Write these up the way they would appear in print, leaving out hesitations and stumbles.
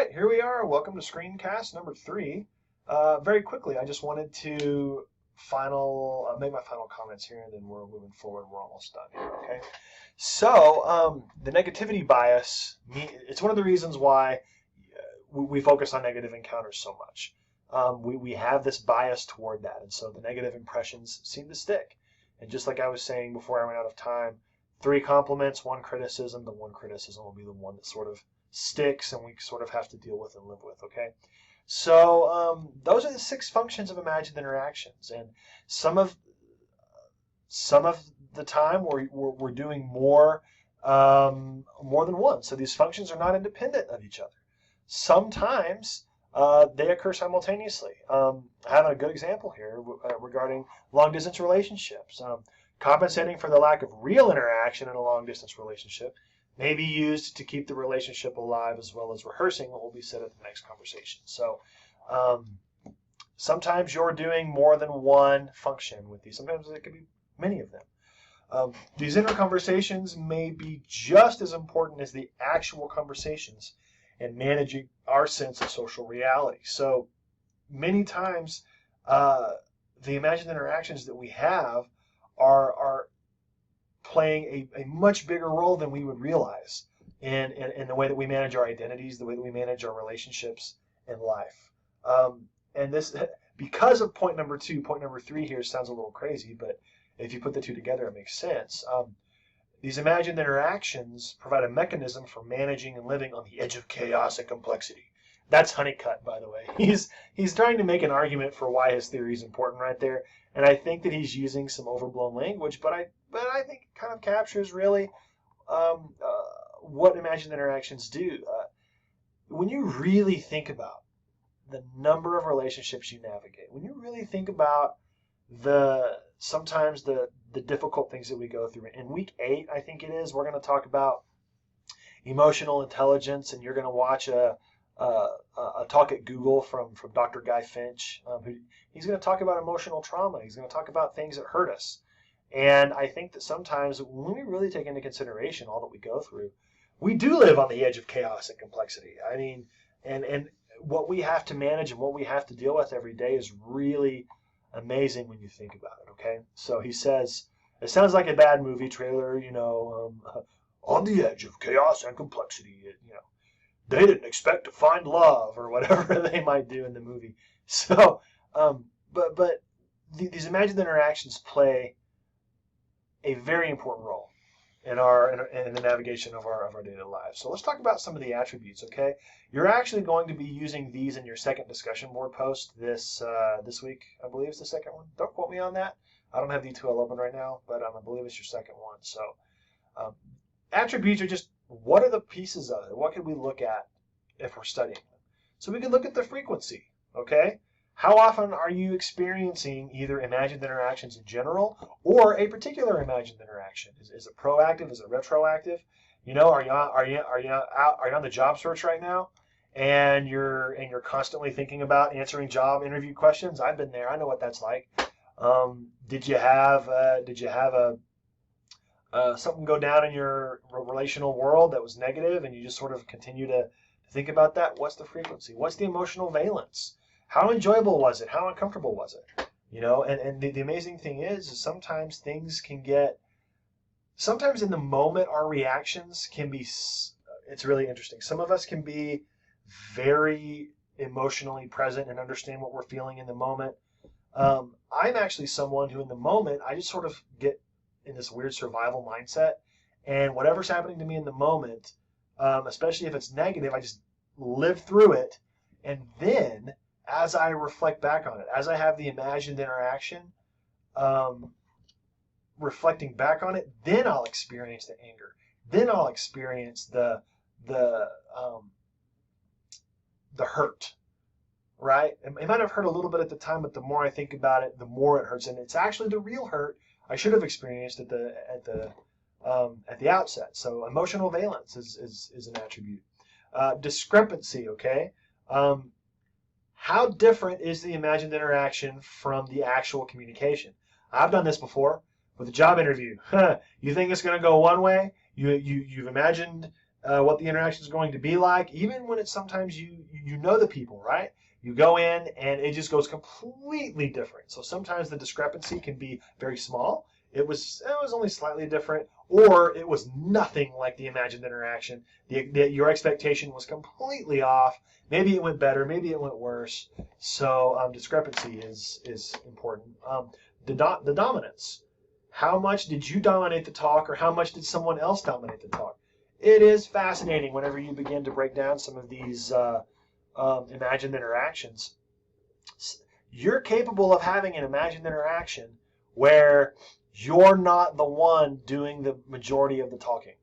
right, here we are. Welcome to Screencast number 3. Very quickly, I just wanted to make my final comments here, and then we're moving forward. We're almost done here, okay? So, the negativity bias, it's one of the reasons why we focus on negative encounters so much. We have this bias toward that, and so the negative impressions seem to stick. And just like I was saying before I ran out of time, 3 compliments, 1 criticism. The 1 criticism will be the one that sort of sticks and we sort of have to deal with and live with, okay? So those are the 6 functions of imagined interactions, and some of the time we're doing more than one. So these functions are not independent of each other. Sometimes they occur simultaneously. I have a good example here regarding long-distance relationships. Compensating for the lack of real interaction in a long-distance relationship may be used to keep the relationship alive, as well as rehearsing what will be said at the next conversation. So sometimes you're doing more than one function with these. Sometimes it could be many of them. These inner conversations may be just as important as the actual conversations in managing our sense of social reality. So many times the imagined interactions that we have are playing a much bigger role than we would realize in the way that we manage our identities, the way that we manage our relationships in life. And this, because of point number 2, point number 3 here sounds a little crazy, but if you put the 2 together, it makes sense. These imagined interactions provide a mechanism for managing and living on the edge of chaos and complexity. That's Honeycutt, by the way. He's trying to make an argument for why his theory is important right there, and I think that he's using some overblown language, but I think it kind of captures really what imagined interactions do. When you really think about the number of relationships you navigate, when you really think about sometimes the difficult things that we go through. In week 8, I think it is, we're going to talk about emotional intelligence, and you're going to watch a talk at Google from Dr. Guy Finch. He's going to talk about emotional trauma. He's going to talk about things that hurt us. And I think that sometimes when we really take into consideration all that we go through, we do live on the edge of chaos and complexity. I mean, and what we have to manage and what we have to deal with every day is really amazing when you think about it, okay? So he says, it sounds like a bad movie trailer, on the edge of chaos and complexity, they didn't expect to find love or whatever they might do in the movie. So, but these imagined interactions play a very important role in the navigation of our daily lives. So let's talk about some of the attributes, okay? You're actually going to be using these in your second discussion board post this week. I believe it's the second one. Don't quote me on that. I don't have D2L open right now, but I believe it's your second one. So attributes are just, what are the pieces of it? What can we look at if we're studying them? So we can look at the frequency, okay? How often are you experiencing either imagined interactions in general or a particular imagined interaction? Is it proactive? Is it retroactive? Are you on the job search right now, and you're constantly thinking about answering job interview questions? I've been there. I know what that's like. Did you have something go down in your relational world that was negative, and you just sort of continue to think about that? What's the frequency? What's the emotional valence? How enjoyable was it? How uncomfortable was it? And the amazing thing is sometimes things can sometimes in the moment our reactions can be, it's really interesting. Some of us can be very emotionally present and understand what we're feeling in the moment. I'm actually someone who in the moment, I just sort of get in this weird survival mindset, and whatever's happening to me in the moment, especially if it's negative, I just live through it, and then as I reflect back on it, as I have the imagined interaction, reflecting back on it, then I'll experience the anger. Then I'll experience the hurt, right? It might have hurt a little bit at the time, but the more I think about it, the more it hurts, and it's actually the real hurt I should have experienced at the outset. So emotional valence is an attribute. Discrepancy, okay? How different is the imagined interaction from the actual communication? I've done this before with a job interview. You think it's going to go one way. You've imagined what the interaction is going to be like, even when it's sometimes you know the people, right? You go in and it just goes completely different. So sometimes the discrepancy can be very small. It was only slightly different, or it was nothing like the imagined interaction. Your expectation was completely off. Maybe it went better, maybe it went worse. So discrepancy is important. The dominance. How much did you dominate the talk, or how much did someone else dominate the talk? It is fascinating whenever you begin to break down some of these imagined interactions. You're capable of having an imagined interaction where you're not the one doing the majority of the talking.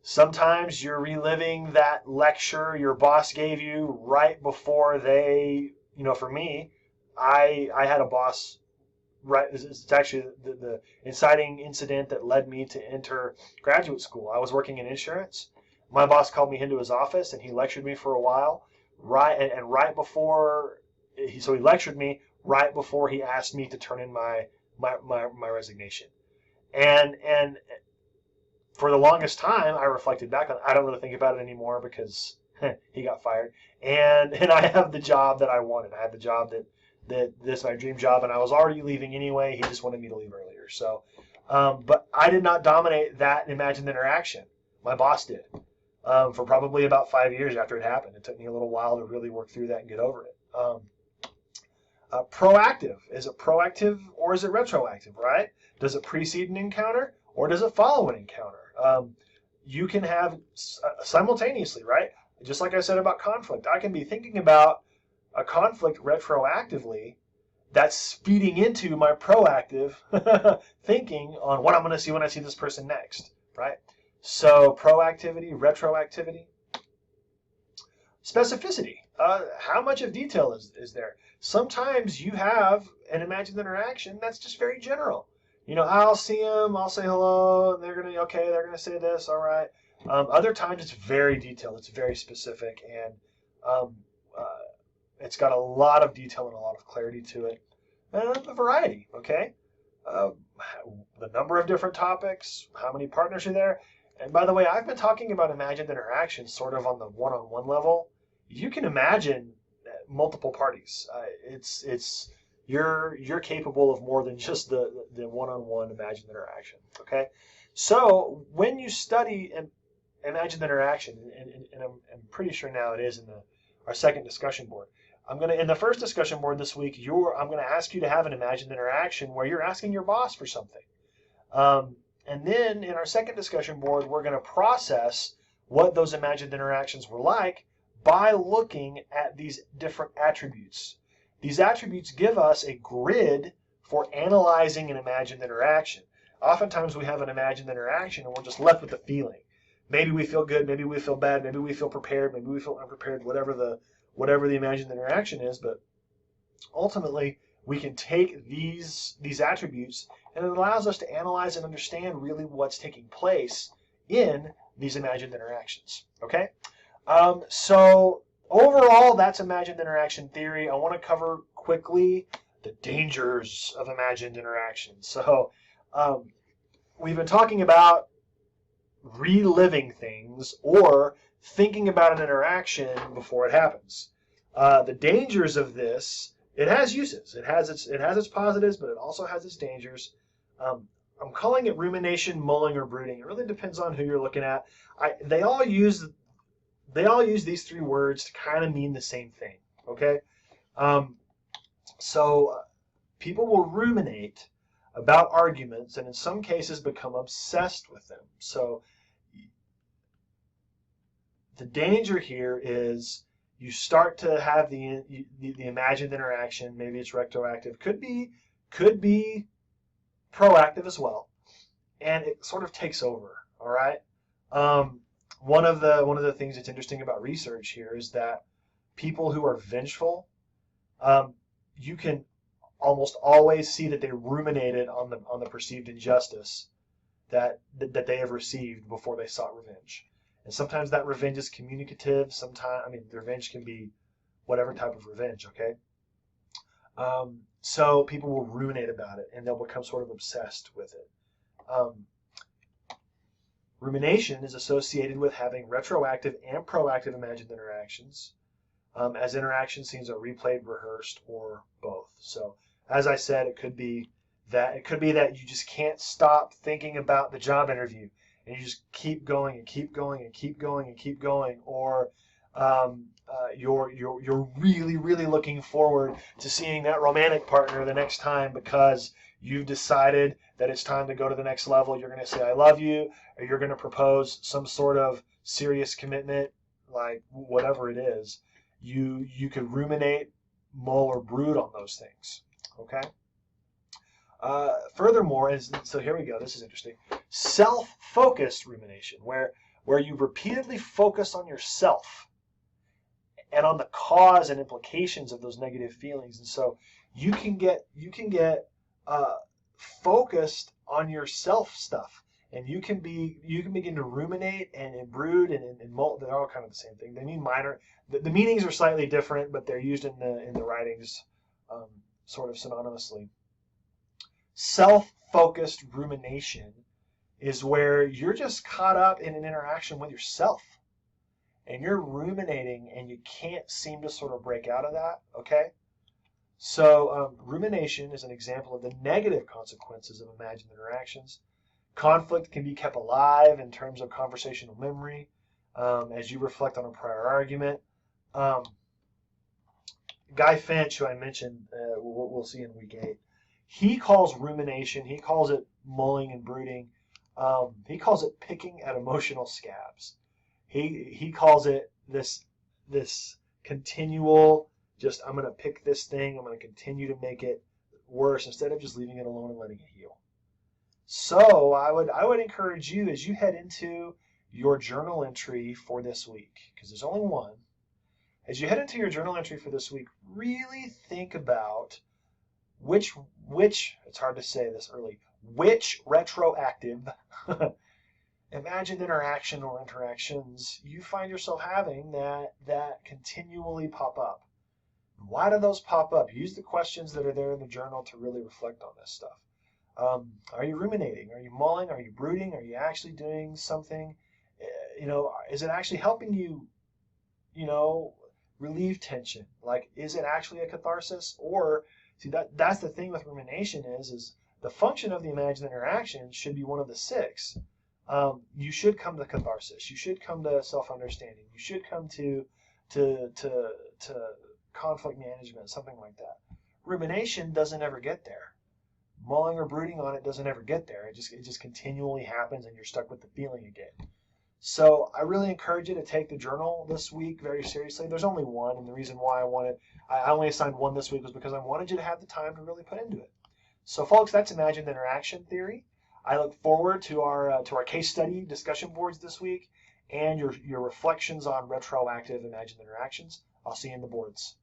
Sometimes you're reliving that lecture your boss gave you right before for me, I had a boss, right, it's actually the inciting incident that led me to enter graduate school. I was working in insurance. My boss called me into his office and he lectured me for a while. Right before he lectured me right before he asked me to turn in my resignation. And for the longest time, I reflected back on it. I don't really think about it anymore because he got fired, and I have the job that I wanted. I had the job that this is my dream job, and I was already leaving anyway. He just wanted me to leave earlier. So, but I did not dominate that imagined interaction. My boss did for probably about 5 years after it happened. It took me a little while to really work through that and get over it. Proactive. Is it proactive or is it retroactive, right? Does it precede an encounter or does it follow an encounter? You can have simultaneously, right? Just like I said about conflict, I can be thinking about a conflict retroactively that's speeding into my proactive thinking on what I'm going to see when I see this person next, right? So proactivity, retroactivity. Specificity. How much of detail is there? Sometimes you have an imagined interaction that's just very general. I'll see them, I'll say hello, and they're gonna say this, all right. Other times it's very detailed, it's very specific, and um, it's got a lot of detail and a lot of clarity to it, and a variety. Okay, uh, the number of different topics, how many partners are there, and by the way, I've been talking about imagined interactions sort of on the one-on-one level. You can imagine multiple parties. You're capable of more than just the one-on-one imagined interaction. Okay, so when you study imagined interaction, and I'm pretty sure now it is in our second discussion board. In the first discussion board this week, I'm gonna ask you to have an imagined interaction where you're asking your boss for something. And then in our second discussion board, we're going to process what those imagined interactions were like by looking at these different attributes. These attributes give us a grid for analyzing an imagined interaction. Oftentimes we have an imagined interaction and we're just left with the feeling. Maybe we feel good, maybe we feel bad, maybe we feel prepared, maybe we feel unprepared, whatever the imagined interaction is, but ultimately we can take these attributes and it allows us to analyze and understand really what's taking place in these imagined interactions. Okay, so overall, that's imagined interaction theory. I want to cover quickly the dangers of imagined interactions. So we've been talking about reliving things or thinking about an interaction before it happens. The dangers of this. It has uses. It has its positives, but it also has its dangers. I'm calling it rumination, mulling, or brooding. It really depends on who you're looking at. They all use these three words to kind of mean the same thing. Okay, so people will ruminate about arguments, and in some cases become obsessed with them. So the danger here is you start to have the imagined interaction. Maybe it's retroactive. Could be proactive as well, and it sort of takes over. All right. One of the things that's interesting about research here is that people who are vengeful, you can almost always see that they ruminated on the perceived injustice that they have received before they sought revenge. And sometimes that revenge is communicative. Sometimes, the revenge can be whatever type of revenge. Okay. So people will ruminate about it, and they'll become sort of obsessed with it. Rumination is associated with having retroactive and proactive imagined interactions, as interaction scenes are replayed, rehearsed, or both. So, as I said, it could be that you just can't stop thinking about the job interview, and you just keep going and keep going and keep going and keep going, or you're really looking forward to seeing that romantic partner the next time because you've decided that it's time to go to the next level. You're going to say I love you, or you're going to propose some sort of serious commitment, like whatever it is. You could ruminate, mull, or brood on those things. Okay. Furthermore, so here we go. This is interesting. Self-focused rumination, where you repeatedly focus on yourself and on the cause and implications of those negative feelings, and so you can get focused on yourself stuff, and you can begin to ruminate and brood and molt. They're all kind of the same thing. They mean minor. The meanings are slightly different, but they're used in the writings sort of synonymously. Self-focused rumination is where you're just caught up in an interaction with yourself, and you're ruminating, and you can't seem to sort of break out of that. Okay. So rumination is an example of the negative consequences of imagined interactions. Conflict can be kept alive in terms of conversational memory as you reflect on a prior argument. Guy Finch, who I mentioned, we'll see in week 8, he calls rumination, he calls it mulling and brooding, he calls it picking at emotional scabs. He calls it this continual, just I'm going to pick this thing, I'm going to continue to make it worse instead of just leaving it alone and letting it heal. So I would encourage you, as you head into your journal entry for this week, because there's only one, as you head into your journal entry for this week, really think about which it's hard to say this early, which retroactive imagined interaction or interactions you find yourself having that continually pop up. Why do those pop up? Use the questions that are there in the journal to really reflect on this stuff. Are you ruminating? Are you mulling? Are you brooding? Are you actually doing something? Is it actually helping you, relieve tension? Like, is it actually a catharsis? Or, see, that's the thing with rumination is the function of the imagined interaction should be one of the 6. You should come to catharsis. You should come to self-understanding. You should come to conflict management, something like that. Rumination doesn't ever get there. Mulling or brooding on it doesn't ever get there. It just continually happens, and you're stuck with the feeling again. So I really encourage you to take the journal this week very seriously. There's only one, and the reason why I only assigned one this week was because I wanted you to have the time to really put into it. So folks, that's imagined interaction theory. I look forward to our case study discussion boards this week and your reflections on retroactive imagined interactions. I'll see you in the boards.